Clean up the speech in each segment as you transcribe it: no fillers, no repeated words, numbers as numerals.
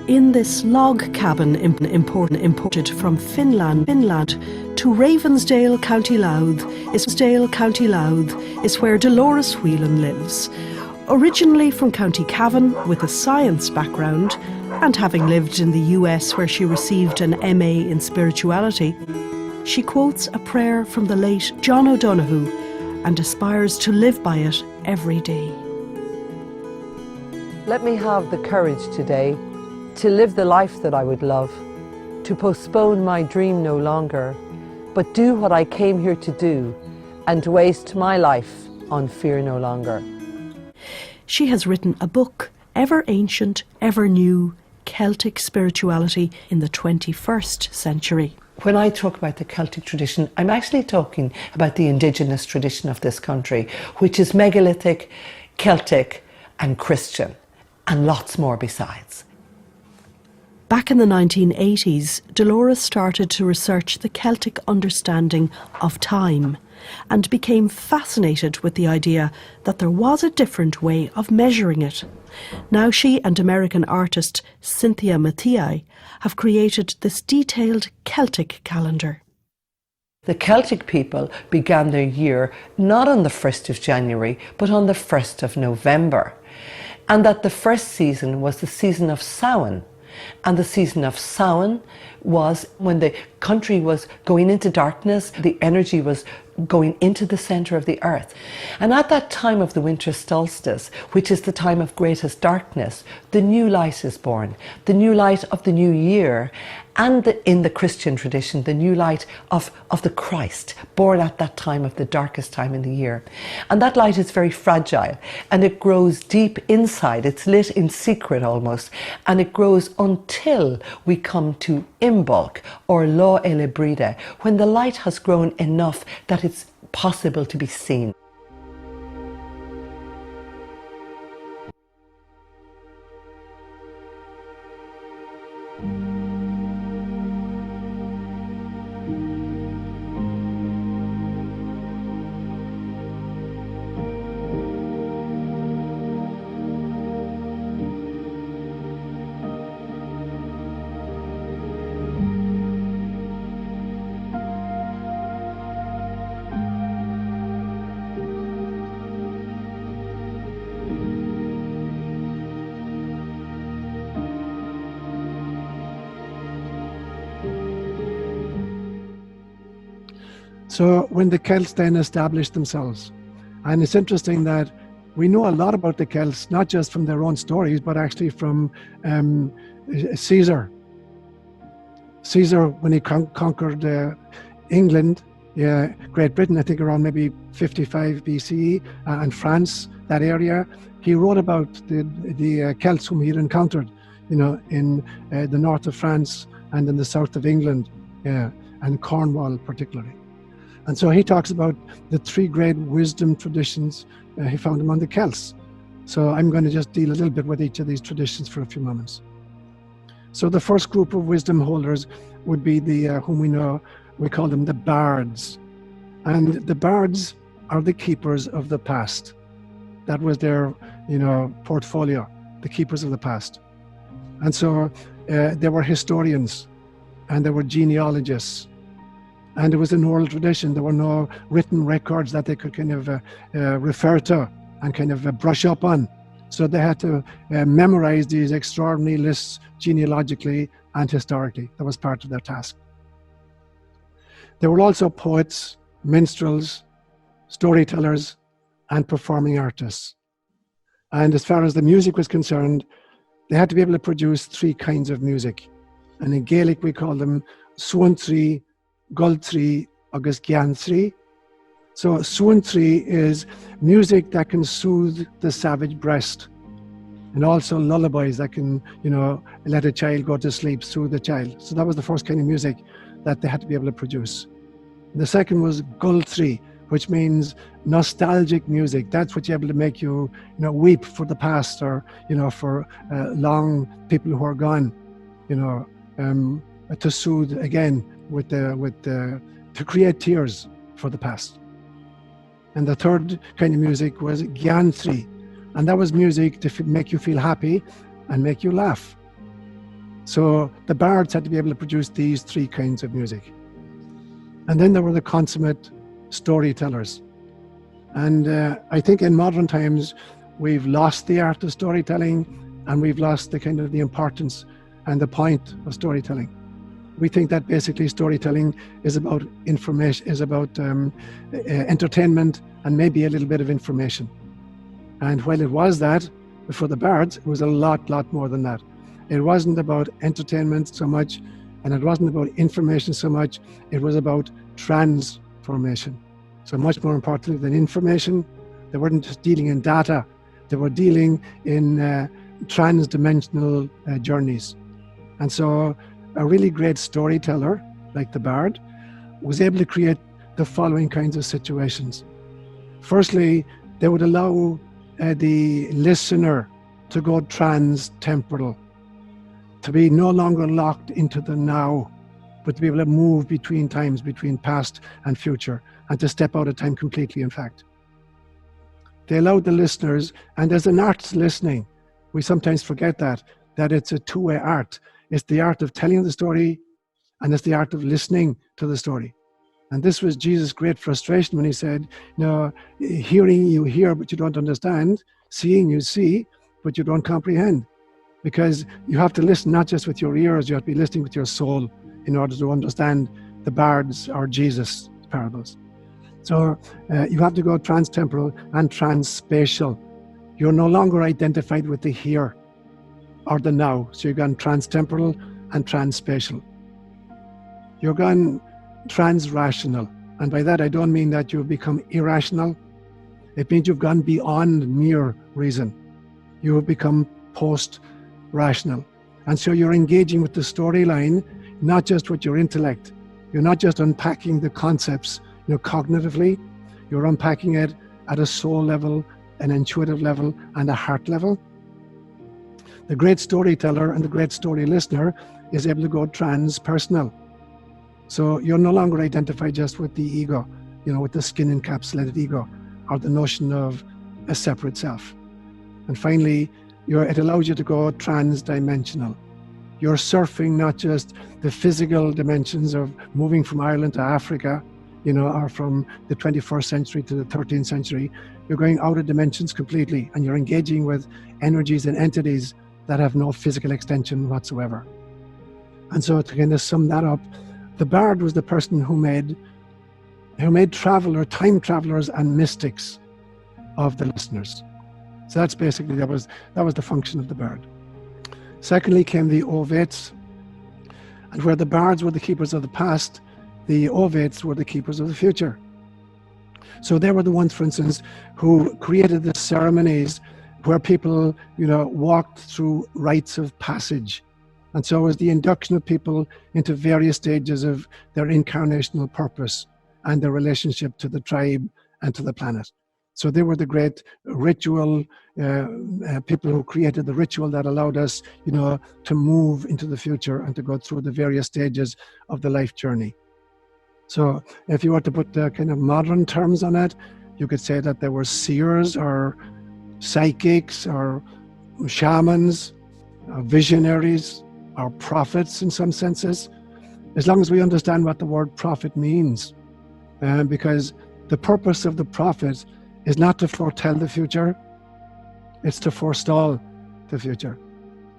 In this log cabin imported from Finland to Ravensdale, County Louth is where Dolores Whelan lives. Originally from County Cavan with a science background, and having lived in the US where she received an MA in spirituality, she quotes a prayer from the late John O'Donoghue and aspires to live by it every day. Let me have the courage today to live the life that I would love, to postpone my dream no longer, but do what I came here to do and waste my life on fear no longer. She has written a book, Ever Ancient, Ever New, Celtic Spirituality in the 21st Century. When I talk about the Celtic tradition, I'm actually talking about the indigenous tradition of this country, which is megalithic, Celtic and Christian, and lots more besides. Back in the 1980s, Dolores started to research the Celtic understanding of time and became fascinated with the idea that there was a different way of measuring it. Now she and American artist Cynthia Mathiai have created this detailed Celtic calendar. The Celtic people began their year not on the 1st of January, but on the 1st of November. And that the first season was the season of Samhain. And the season of Samhain was when the country was going into darkness, the energy was going into the centre of the earth. And at that time of the winter solstice, which is the time of greatest darkness, the new light is born, the new light of the new year, and in the Christian tradition, the new light of the Christ, born at that time of the darkest time in the year. And that light is very fragile, and it grows deep inside. It's lit in secret almost, and it grows until we come to Imbolc, or Lá Eile Bride, when the light has grown enough that it's possible to be seen. So when the Celts then established themselves, and it's interesting that we know a lot about the Celts, not just from their own stories, but actually from Caesar. Caesar, when he conquered England, Great Britain, I think around maybe 55 BCE, and France, that area, he wrote about the Celts whom he had encountered, in the north of France and in the south of England, and Cornwall particularly. And so he talks about the three great wisdom traditions he found among the Celts. So I'm going to just deal a little bit with each of these traditions for a few moments. So the first group of wisdom holders would be the whom we call them the bards. And the bards are the keepers of the past. That was their, portfolio, the keepers of the past. And so they were historians, and they were genealogists. And it was an oral tradition. There were no written records that they could kind of refer to and kind of brush up on. So they had to memorize these extraordinary lists genealogically and historically. That was part of their task. There were also poets, minstrels, storytellers, and performing artists. And as far as the music was concerned, they had to be able to produce three kinds of music. And in Gaelic, we call them suantri, Gultri, agus Giantri. So suantri is music that can soothe the savage breast, and also lullabies that can, let a child go to sleep, soothe the child. So that was the first kind of music that they had to be able to produce. The second was Gultri, which means nostalgic music. That's what you're able to make you, weep for the past, or, for long people who are gone, to soothe again to create tears for the past. And the third kind of music was Giantri, and that was music to make you feel happy and make you laugh. So the bards had to be able to produce these three kinds of music. And then there were the consummate storytellers. And I think in modern times, we've lost the art of storytelling, and we've lost the kind of the importance and the point of storytelling. We think that basically storytelling is about information, is about entertainment and maybe a little bit of information. And while it was that, for the bards, it was a lot more than that. It wasn't about entertainment so much, and it wasn't about information so much. It was about transformation. So much more importantly than information, they weren't just dealing in data. They were dealing in trans-dimensional journeys. And so a really great storyteller, like the bard, was able to create the following kinds of situations. Firstly, they would allow the listener to go trans-temporal, to be no longer locked into the now, but to be able to move between times, between past and future, and to step out of time completely, in fact. They allowed the listeners, and there's an art to listening. We sometimes forget that it's a two-way art. It's the art of telling the story, and it's the art of listening to the story. And this was Jesus' great frustration when he said, hearing you hear, but you don't understand. Seeing you see, but you don't comprehend. Because you have to listen not just with your ears, you have to be listening with your soul in order to understand the bards or Jesus' parables. So you have to go trans-temporal and trans-spatial. You're no longer identified with the here or the now. So you've gone trans-temporal and trans-spatial. You're gone trans-rational. And by that, I don't mean that you've become irrational. It means you've gone beyond mere reason. You have become post-rational. And so you're engaging with the storyline, not just with your intellect. You're not just unpacking the concepts, cognitively. You're unpacking it at a soul level, an intuitive level, and a heart level. The great storyteller and the great story listener is able to go trans-personal. So you're no longer identified just with the ego, with the skin encapsulated ego, or the notion of a separate self. And finally, it allows you to go trans-dimensional. You're surfing not just the physical dimensions of moving from Ireland to Africa, or from the 21st century to the 13th century. You're going out of dimensions completely, and you're engaging with energies and entities that have no physical extension whatsoever. And so to kind of sum that up, the bard was the person who made time travelers and mystics of the listeners. So that's basically, that was the function of the bard. Secondly came the ovates, and where the bards were the keepers of the past, the ovates were the keepers of the future. So they were the ones, for instance, who created the ceremonies where people, walked through rites of passage. And so it was the induction of people into various stages of their incarnational purpose and their relationship to the tribe and to the planet. So they were the great ritual people who created the ritual that allowed us, to move into the future and to go through the various stages of the life journey. So if you were to put kind of modern terms on it, you could say that there were seers or psychics or shamans, or visionaries, or prophets in some senses, as long as we understand what the word prophet means. Because the purpose of the prophet is not to foretell the future, it's to forestall the future.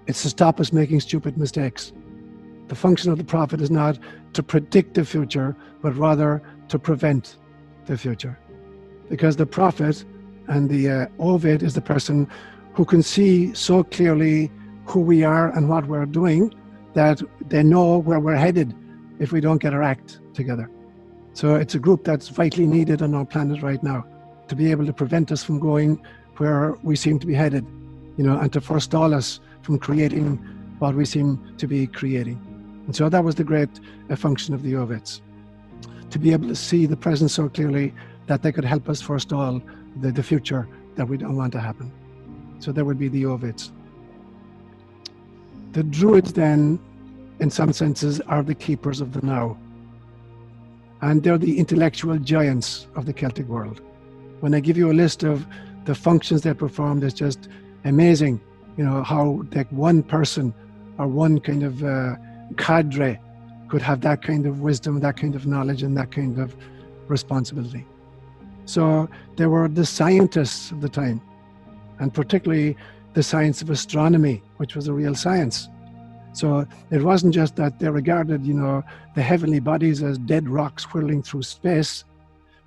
It's to stop us making stupid mistakes. The function of the prophet is not to predict the future, but rather to prevent the future. Because the prophet and the ovate is the person who can see so clearly who we are and what we're doing that they know where we're headed if we don't get our act together. So it's a group that's vitally needed on our planet right now to be able to prevent us from going where we seem to be headed, and to forestall us from creating what we seem to be creating. And so that was the great function of the ovates, to be able to see the present so clearly that they could help us forestall the future that we don't want to happen. So there would be the ovates. The druids then, in some senses, are the keepers of the now. And they're the intellectual giants of the Celtic world. When I give you a list of the functions they performed, it's just amazing, how like one person or one kind of cadre could have that kind of wisdom, that kind of knowledge, and that kind of responsibility. So there were the scientists of the time, and particularly the science of astronomy, which was a real science. So it wasn't just that they regarded, the heavenly bodies as dead rocks whirling through space,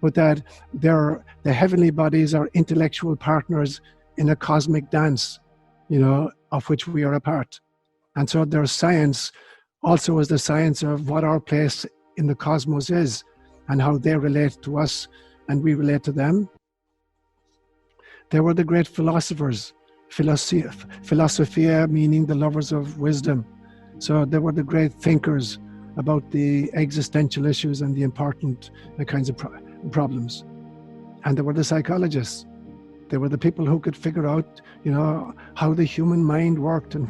but that the heavenly bodies are intellectual partners in a cosmic dance, of which we are a part. And so their science also is the science of what our place in the cosmos is and how they relate to us and we relate to them. They were the great philosophers, philosophia meaning the lovers of wisdom. So they were the great thinkers about the existential issues and the important kinds of problems. And they were the psychologists. They were the people who could figure out, how the human mind worked and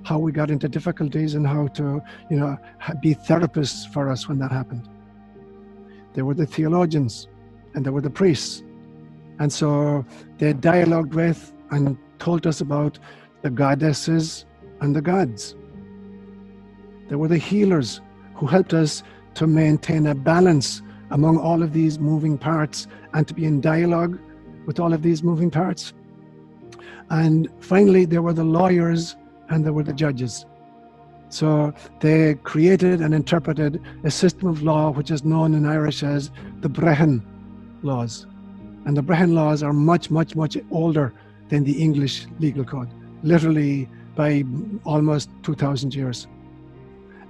how we got into difficulties and how to, be therapists for us when that happened. They were the theologians and they were the priests. And so they dialogued with and told us about the goddesses and the gods. They were the healers who helped us to maintain a balance among all of these moving parts and to be in dialogue with all of these moving parts. And finally, there were the lawyers and there were the judges. So they created and interpreted a system of law which is known in Irish as the Brehon laws. And the Brehon laws are much, much, much older than the English legal code, literally by almost 2,000 years.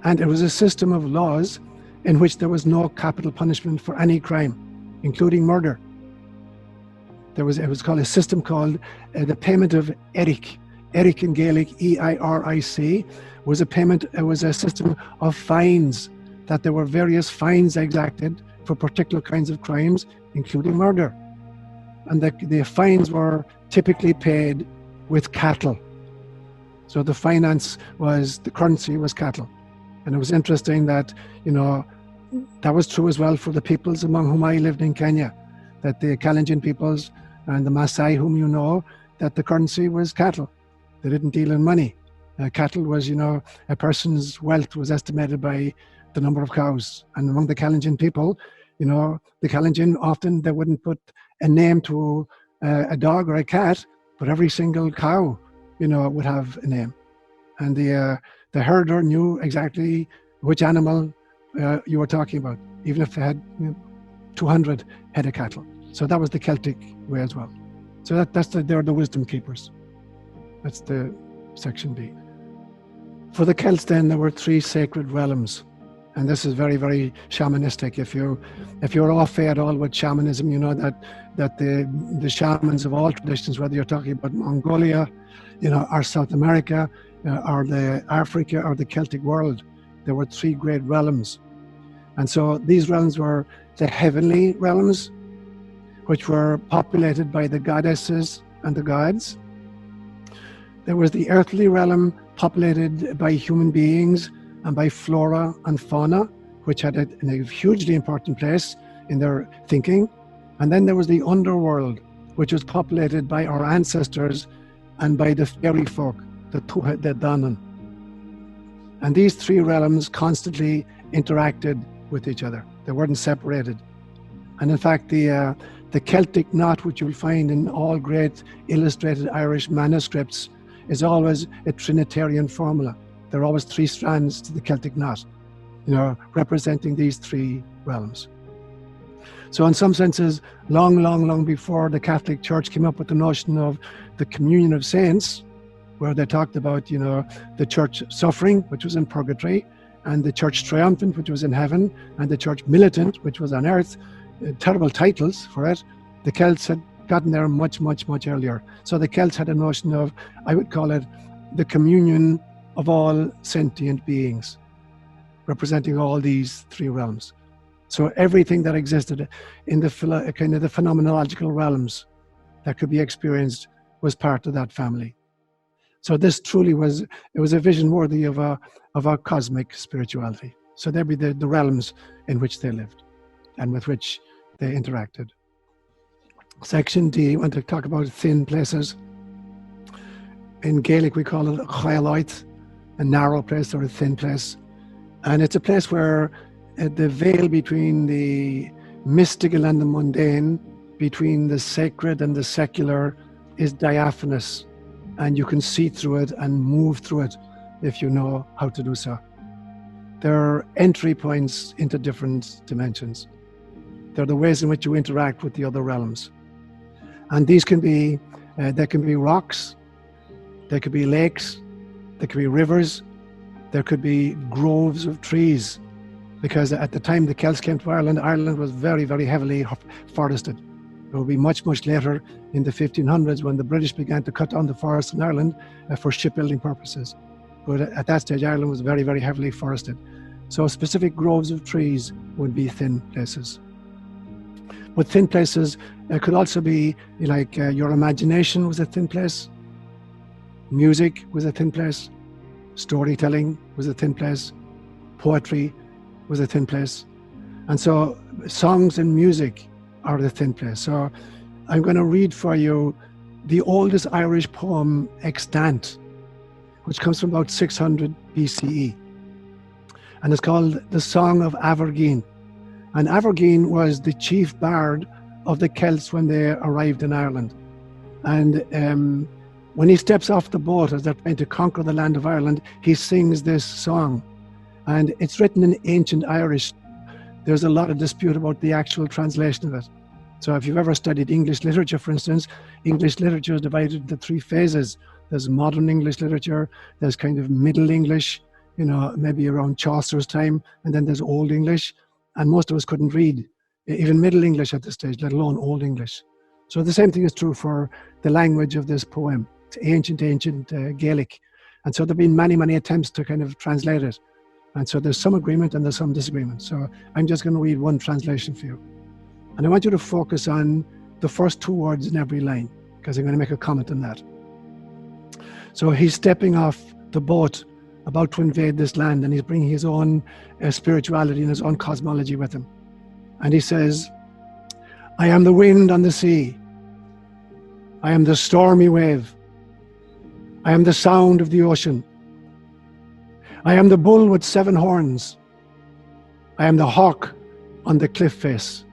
And it was a system of laws in which there was no capital punishment for any crime, including murder. It was called a system called the payment of Eric. Eric in Gaelic, E-I-R-I-C, was a system of fines, that there were various fines exacted for particular kinds of crimes, including murder. And the fines were typically paid with cattle. So the currency was cattle. And it was interesting that, that was true as well for the peoples among whom I lived in Kenya, that the Kalenjin peoples and the Maasai, whom you know, that the currency was cattle. They didn't deal in money. Cattle was, a person's wealth was estimated by the number of cows. And among the Kalenjin people, the Kalenjin often, they wouldn't put a name to a dog or a cat, but every single cow, would have a name. And the herder knew exactly which animal you were talking about, even if they had 200 head of cattle. So that was the Celtic way as well. So they're the wisdom keepers. That's the section B. For the Celts then, there were 3 sacred realms. And this is very, very shamanistic. If you're off at all with shamanism, you know that the shamans of all traditions, whether you're talking about Mongolia, or South America, or the Africa, or the Celtic world, there were 3 great realms. And so these realms were the heavenly realms, which were populated by the goddesses and the gods. There was the earthly realm, populated by human beings and by flora and fauna, which had a hugely important place in their thinking. And then there was the underworld, which was populated by our ancestors and by the fairy folk, the Danan. And these 3 realms constantly interacted with each other. They weren't separated. And in fact, the Celtic knot, which you'll find in all great illustrated Irish manuscripts, is always a Trinitarian formula. There are always 3 strands to the Celtic knot, representing these 3 realms. So in some senses, long before the Catholic Church came up with the notion of the communion of saints, where they talked about, the church suffering, which was in purgatory, and the church triumphant, which was in heaven, and the church militant, which was on earth, terrible titles for it. The Celts had gotten there much, much, much earlier. So the Celts had a notion of, I would call it, the communion of all sentient beings, representing all these 3 realms. So everything that existed in the kind of the phenomenological realms that could be experienced was part of that family. So this truly was a vision worthy of a cosmic spirituality. So there'd be the realms in which they lived and with which they interacted. Section D, I want to talk about thin places. In Gaelic, we call it Gaelic. a narrow place or a thin place. And it's a place where the veil between the mystical and the mundane, between the sacred and the secular, is diaphanous. And you can see through it and move through it if you know how to do so. There are entry points into different dimensions. They're the ways in which you interact with the other realms. And these can be, there can be rocks, there could be lakes, there could be rivers, there could be groves of trees. Because at the time the Celts came to Ireland, Ireland was very, very heavily forested. It will be much, much later in the 1500s when the British began to cut down the forests in Ireland for shipbuilding purposes. But at that stage, Ireland was very, very heavily forested. So specific groves of trees would be thin places. But thin places could also be like your imagination was a thin place, music was a thin place, storytelling was a thin place, poetry was a thin place. And so songs and music are the thin place. So I'm going to read for you the oldest Irish poem extant, which comes from about 600 BCE. And it's called The Song of Abergine. And Abergine was the chief bard of the Celts when they arrived in Ireland. And when he steps off the boat as they're trying to conquer the land of Ireland, he sings this song. And it's written in ancient Irish. There's a lot of dispute about the actual translation of it. So if you've ever studied English literature, for instance, English literature is divided into three phases. There's modern English literature, there's kind of Middle English, you know, maybe around Chaucer's time, and then there's Old English. And most of us couldn't read even Middle English at this stage, let alone Old English. So the same thing is true for the language of this poem. It's ancient Gaelic. And so there have been many, many attempts to kind of translate it. And so there's some agreement and there's some disagreement. So I'm just going to read one translation for you. And I want you to focus on the first two words in every line, because I'm going to make a comment on that. So he's stepping off the boat about to invade this land, and he's bringing his own spirituality and his own cosmology with him. And he says, I am the wind on the sea. I am the stormy wave. I am the sound of the ocean. I am the bull with 7 horns. I am the hawk on the cliff face.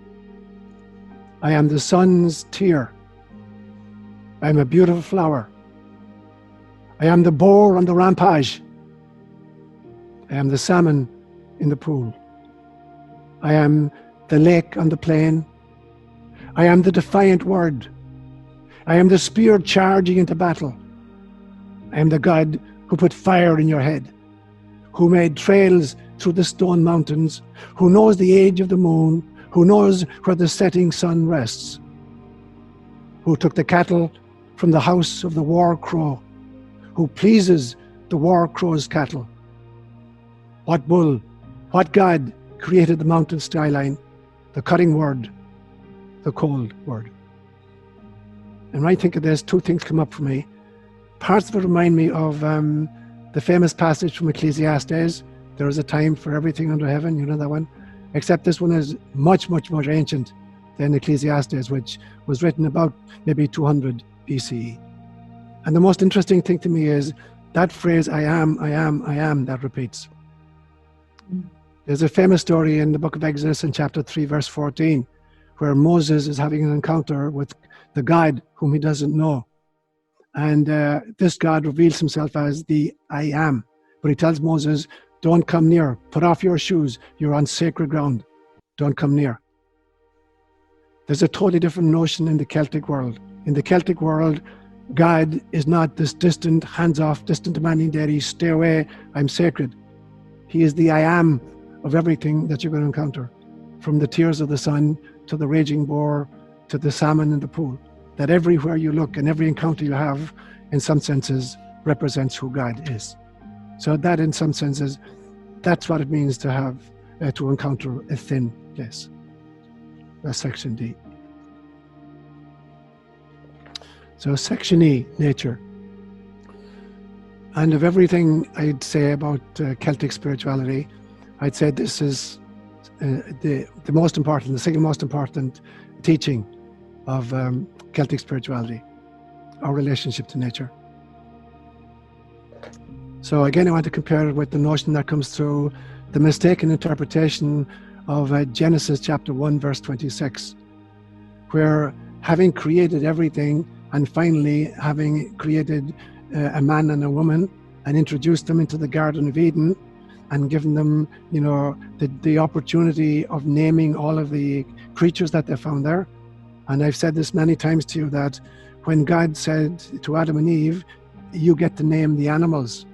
I am the sun's tear. I am a beautiful flower. I am the boar on the rampage. I am the salmon in the pool. I am the lake on the plain. I am the defiant word. I am the spear charging into battle. I am the God who put fire in your head, who made trails through the stone mountains, who knows the age of the moon, who knows where the setting sun rests, who took the cattle from the house of the war crow, who pleases the war crow's cattle. What bull, what God created the mountain skyline, the cutting word, the cold word? And when I think of this, two things come up for me. Parts of it remind me of the famous passage from Ecclesiastes, there is a time for everything under heaven, you know that one? Except this one is much, much more ancient than Ecclesiastes, which was written about maybe 200 BCE. And the most interesting thing to me is that phrase, I am, that repeats. There's a famous story in the book of Exodus in chapter 3, verse 14, where Moses is having an encounter with the God whom he doesn't know. And this God reveals himself as the I am. But he tells Moses, don't come near, put off your shoes, you're on sacred ground, don't come near. There's a totally different notion in the Celtic world. In the Celtic world, God is not this distant, hands-off, distant demanding deity, stay away, I'm sacred. He is the I am of everything that you're going to encounter, from the tears of the sun to the raging boar to the salmon in the pool. That everywhere you look and every encounter you have, in some senses, represents who God is. So that, in some senses, that's what it means to have, to encounter a thin place. That's section D. So section E, nature. And of everything I'd say about Celtic spirituality, I'd say this is the most important, the single most important teaching of Celtic spirituality, our relationship to nature. So again, I want to compare it with the notion that comes through the mistaken interpretation of Genesis chapter 1, verse 26, where having created everything and finally having created a man and a woman and introduced them into the Garden of Eden and given them, the opportunity of naming all of the creatures that they found there. And I've said this many times to you that when God said to Adam and Eve, you get to name the animals,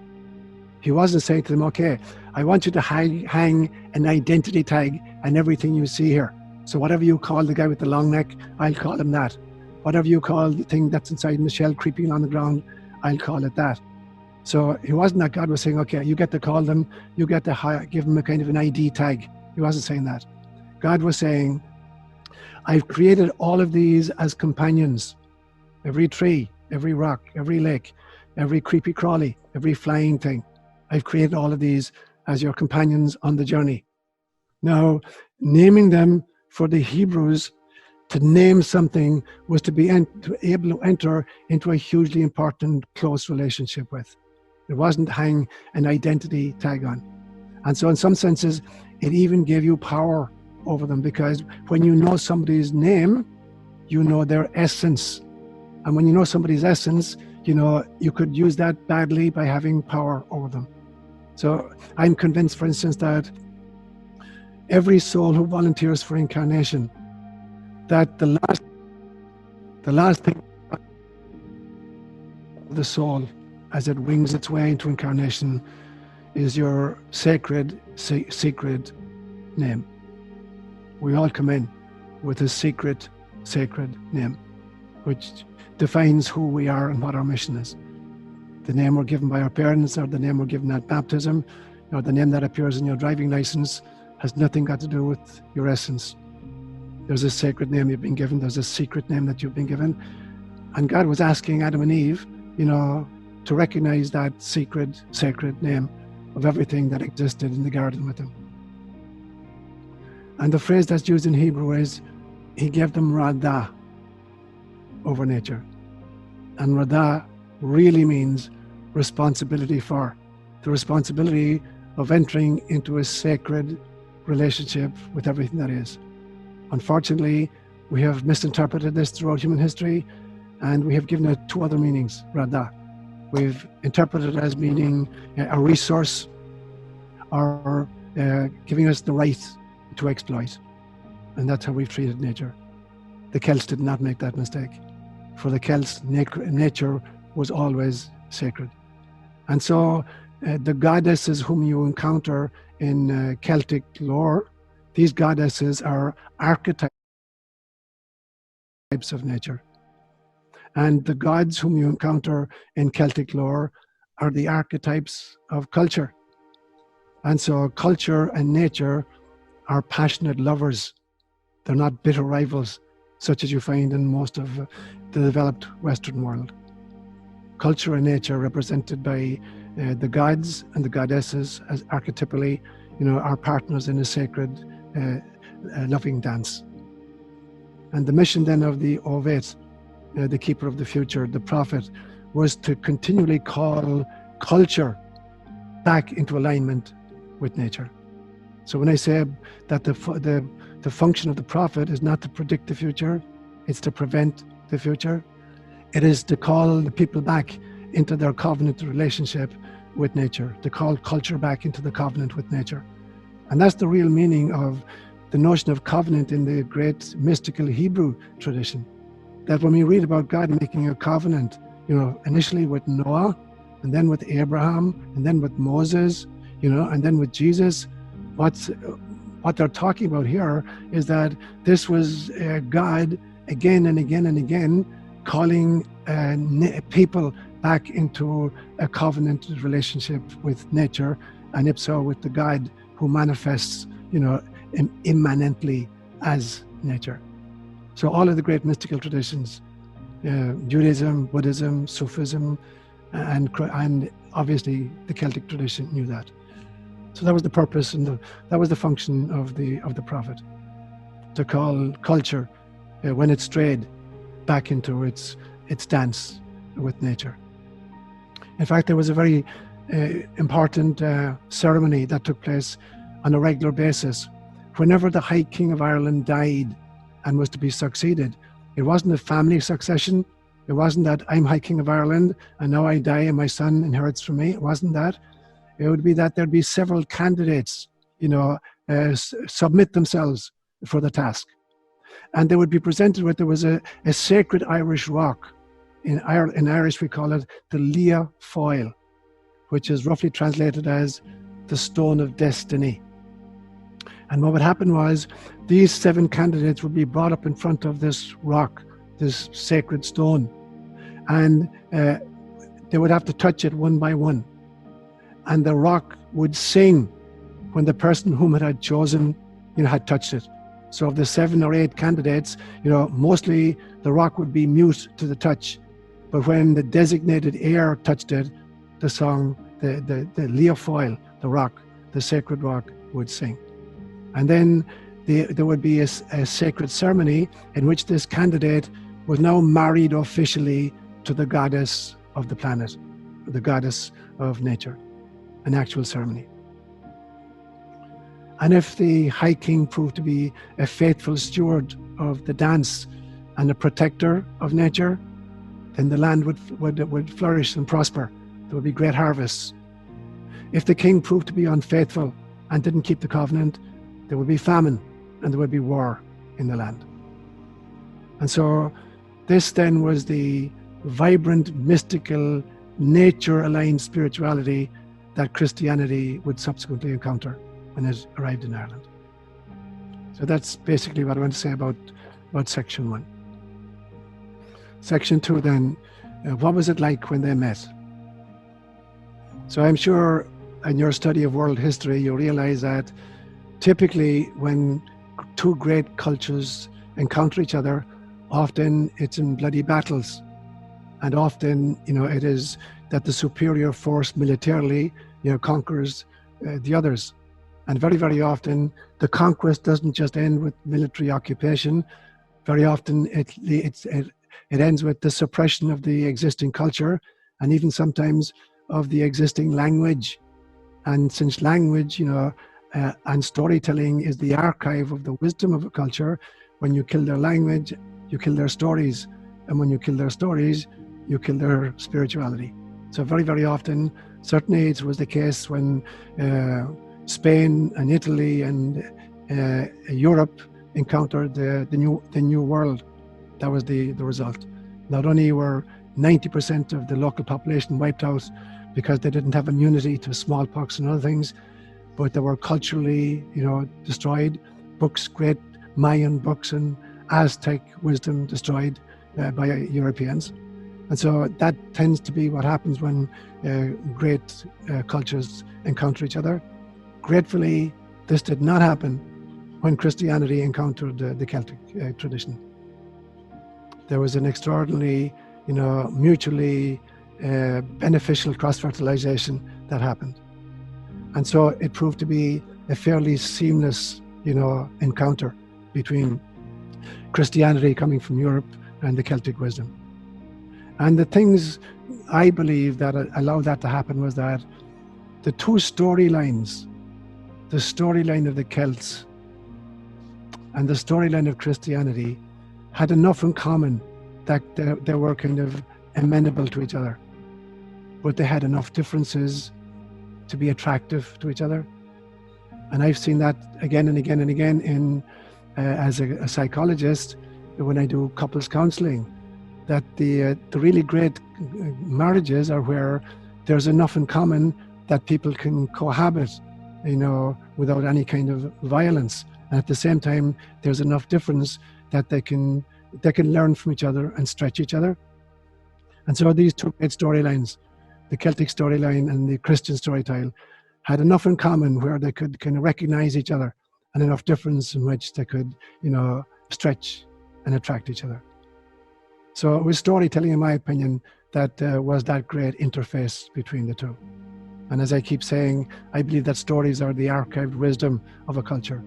he wasn't saying to them, okay, I want you to hang an identity tag on everything you see here. So whatever you call the guy with the long neck, I'll call him that. Whatever you call the thing that's inside the shell creeping on the ground, I'll call it that. So it wasn't that God was saying, okay, you get to call them, you get to give them a kind of an ID tag. He wasn't saying that. God was saying, I've created all of these as companions. Every tree, every rock, every lake, every creepy crawly, every flying thing. I've created all of these as your companions on the journey. Now, naming them for the Hebrews, to name something was to be able to enter into a hugely important close relationship with. It wasn't hang an identity tag on. And so in some senses, it even gave you power over them, because when you know somebody's name, you know their essence. And when you know somebody's essence, you could use that badly by having power over them. So I'm convinced, for instance, that every soul who volunteers for incarnation, that the last thing of the soul as it wings its way into incarnation is your sacred, secret name. We all come in with a secret, sacred name, which defines who we are and what our mission is. The name we're given by our parents, or the name we're given at baptism, or the name that appears in your driving license, has nothing got to do with your essence. There's a sacred name you've been given. There's a secret name that you've been given. And God was asking Adam and Eve, to recognize that secret, sacred name of everything that existed in the garden with him. And the phrase that's used in Hebrew is, he gave them radah over nature. And radah really means responsibility for, the responsibility of entering into a sacred relationship with everything that is. Unfortunately, we have misinterpreted this throughout human history, and we have given it two other meanings, radah. We've interpreted it as meaning a resource, or giving us the right to exploit. And that's how we've treated nature. The Celts did not make that mistake. For the Celts, nature was always sacred. And so the goddesses whom you encounter in Celtic lore, these goddesses are archetypes of nature. And the gods whom you encounter in Celtic lore are the archetypes of culture. And so culture and nature are passionate lovers. They're not bitter rivals, such as you find in most of the developed Western world. Culture and nature represented by the gods and the goddesses as archetypally, our partners in a sacred, loving dance. And the mission then of the Ovet, the keeper of the future, the prophet, was to continually call culture back into alignment with nature. So when I say that the function of the prophet is not to predict the future, it's to prevent the future. It is to call the people back into their covenant relationship with nature, to call culture back into the covenant with nature. And that's the real meaning of the notion of covenant in the great mystical Hebrew tradition. That when we read about God making a covenant, initially with Noah, and then with Abraham, and then with Moses, and then with Jesus, what they're talking about here is that this was God again and again and again calling people back into a covenanted relationship with nature, and if so with the God who manifests, immanently as nature. So all of the great mystical traditions, Judaism, Buddhism, Sufism, and obviously the Celtic tradition knew that. So that was the purpose and that was the function of the prophet, to call culture when it strayed back into its dance with nature. In fact, there was a very important ceremony that took place on a regular basis. Whenever the High King of Ireland died and was to be succeeded, it wasn't a family succession. It wasn't that I'm High King of Ireland and now I die and my son inherits from me. It wasn't that. It would be that there'd be several candidates, submit themselves for the task. And they would be presented with, there was a sacred Irish rock. In Irish we call it the Leah Foil, which is roughly translated as the stone of destiny. And what would happen was these 7 candidates would be brought up in front of this rock, this sacred stone, and they would have to touch it one by one. And the rock would sing when the person whom it had chosen, had touched it. So of the 7 or 8 candidates, mostly the rock would be mute to the touch. But when the designated heir touched it, the song, the Leofoil, the rock, the sacred rock, would sing. And then there would be a sacred ceremony in which this candidate was now married officially to the goddess of the planet, the goddess of nature, an actual ceremony. And if the High King proved to be a faithful steward of the dance and a protector of nature, then the land would flourish and prosper. There would be great harvests. If the king proved to be unfaithful and didn't keep the covenant, there would be famine and there would be war in the land. And so this then was the vibrant, mystical, nature-aligned spirituality that Christianity would subsequently encounter when it arrived in Ireland. So that's basically what I want to say about section 1. Section 2 then, what was it like when they met? So I'm sure in your study of world history, you realize that typically when 2 great cultures encounter each other, often it's in bloody battles. And often, it is that the superior force militarily, conquers the others. And very, very often, the conquest doesn't just end with military occupation. Very often, it ends with the suppression of the existing culture, and even sometimes of the existing language. And since language, and storytelling is the archive of the wisdom of a culture, when you kill their language, you kill their stories. And when you kill their stories, you kill their spirituality. So very, very often, certainly it was the case when Spain and Italy and Europe encountered the new world. That was the result. Not only were 90% of the local population wiped out because they didn't have immunity to smallpox and other things, but they were culturally, destroyed. Books, great Mayan books and Aztec wisdom destroyed by Europeans. And so that tends to be what happens when great cultures encounter each other. Gratefully, this did not happen when Christianity encountered the Celtic tradition. There was an extraordinarily, mutually beneficial cross-fertilization that happened. And so it proved to be a fairly seamless, encounter between Christianity coming from Europe and the Celtic wisdom. And the things I believe that allowed that to happen was that the 2 storylines, the storyline of the Celts and the storyline of Christianity, had enough in common that they were kind of amenable to each other. But they had enough differences to be attractive to each other. And I've seen that again and again and again as a psychologist when I do couples counseling, that the really great marriages are where there's enough in common that people can cohabit, without any kind of violence. And at the same time, there's enough difference that they can learn from each other and stretch each other. And so these 2 great storylines, the Celtic storyline and the Christian storyline, had enough in common where they could kind of recognize each other, and enough difference in which they could, stretch and attract each other. So it was storytelling, in my opinion, that was that great interface between the 2. And as I keep saying, I believe that stories are the archived wisdom of a culture.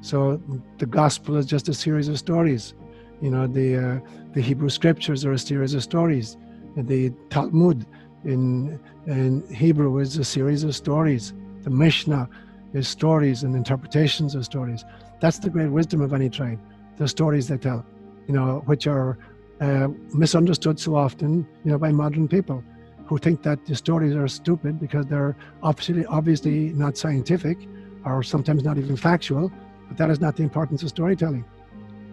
So the gospel is just a series of stories. The Hebrew scriptures are a series of stories. The Talmud in Hebrew is a series of stories. The Mishnah is stories and interpretations of stories. That's the great wisdom of any tribe. The stories they tell, which are misunderstood so often, by modern people who think that the stories are stupid because they're obviously not scientific or sometimes not even factual. But that is not the importance of storytelling.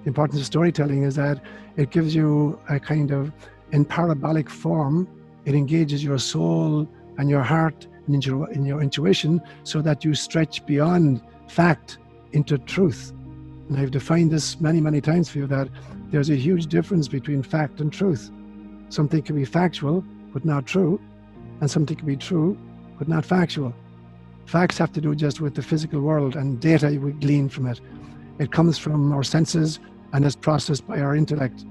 The importance of storytelling is that it gives you a kind of, in parabolic form, it engages your soul and your heart and in your intuition so that you stretch beyond fact into truth. And I've defined this many, many times for you, that there's a huge difference between fact and truth. Something can be factual but not true, and something can be true but not factual. Facts have to do just with the physical world and data we glean from it. It comes from our senses and is processed by our intellect.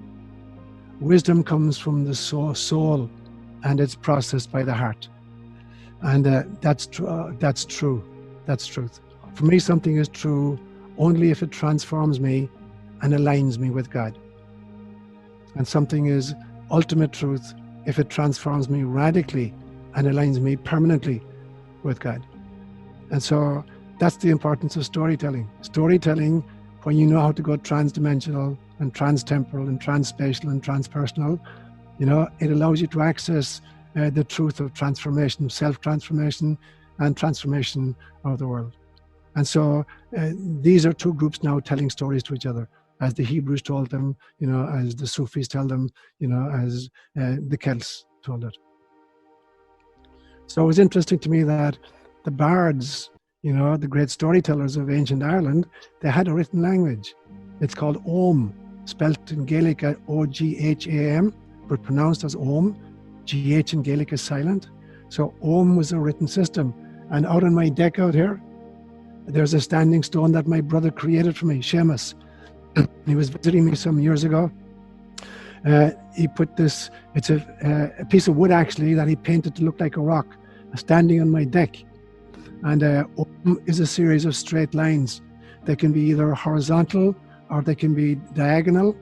Wisdom comes from the soul and it's processed by the heart. And that's true. That's truth. For me, something is true only if it transforms me and aligns me with God. And something is ultimate truth if it transforms me radically and aligns me permanently with God. And so that's the importance of storytelling. Storytelling, when you know how to go transdimensional and transtemporal and transspatial and transpersonal, it allows you to access the truth of transformation, self-transformation and transformation of the world. And so these are two groups now telling stories to each other, as the Hebrews told them, as the Sufis tell them, as the Celts told it. So it was interesting to me that the bards, the great storytellers of ancient Ireland, they had a written language. It's called Om, spelt in Gaelic O-G-H-A-M, but pronounced as Om. G-H in Gaelic is silent. So Om was a written system. And out on my deck out here, there's a standing stone that my brother created for me, Seamus. He was visiting me some years ago. He put this, it's a piece of wood actually, that he painted to look like a rock, standing on my deck. And Om is a series of straight lines. They can be either horizontal or they can be diagonal,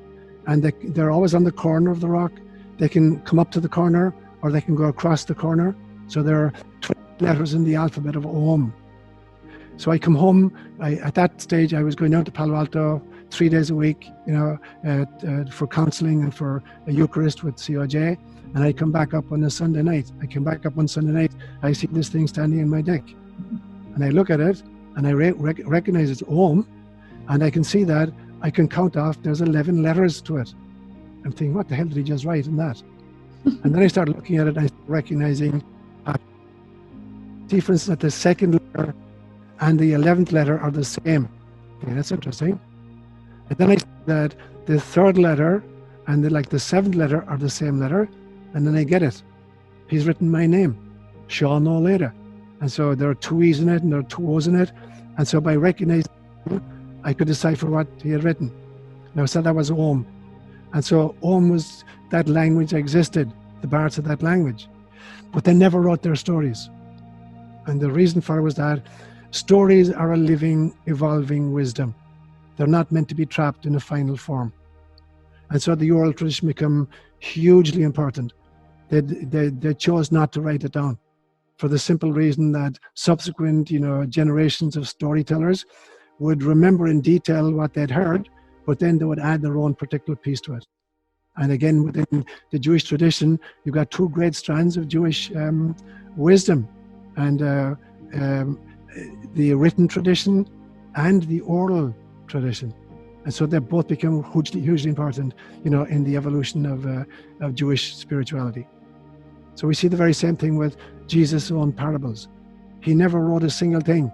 and they're always on the corner of the rock. They can come up to the corner or they can go across the corner. So there are 20 letters in the alphabet of Om. So I come home, at that stage I was going down to Palo Alto 3 days a week, for counseling and for a Eucharist with COJ. And I come back up on a Sunday night. I see this thing standing on my deck. And I look at it and I recognize it's Om, and I can see that I can count off, there's 11 letters to it. I'm thinking, what the hell did he just write in that? And then I started looking at it and I started recognizing difference that the second letter and the 11th letter are the same. Okay, that's interesting. And then I see that the third letter and the seventh letter are the same letter, and then I get it. He's written my name, Sean O'Leary. And so there are two E's in it and there are two O's in it. And so by recognizing it, I could decipher what he had written. Now, so that was Om. And so Om was, that language existed, the bards of that language. But they never wrote their stories. And the reason for it was that stories are a living, evolving wisdom. They're not meant to be trapped in a final form. And so the oral tradition became hugely important. They chose not to write it down for the simple reason that subsequent, generations of storytellers would remember in detail what they'd heard, but then they would add their own particular piece to it. And again, within the Jewish tradition, you've got two great strands of Jewish wisdom, and the written tradition and the oral tradition. And so they both become hugely important, in the evolution of Jewish spirituality. So we see the very same thing with Jesus' own parables. He never wrote a single thing.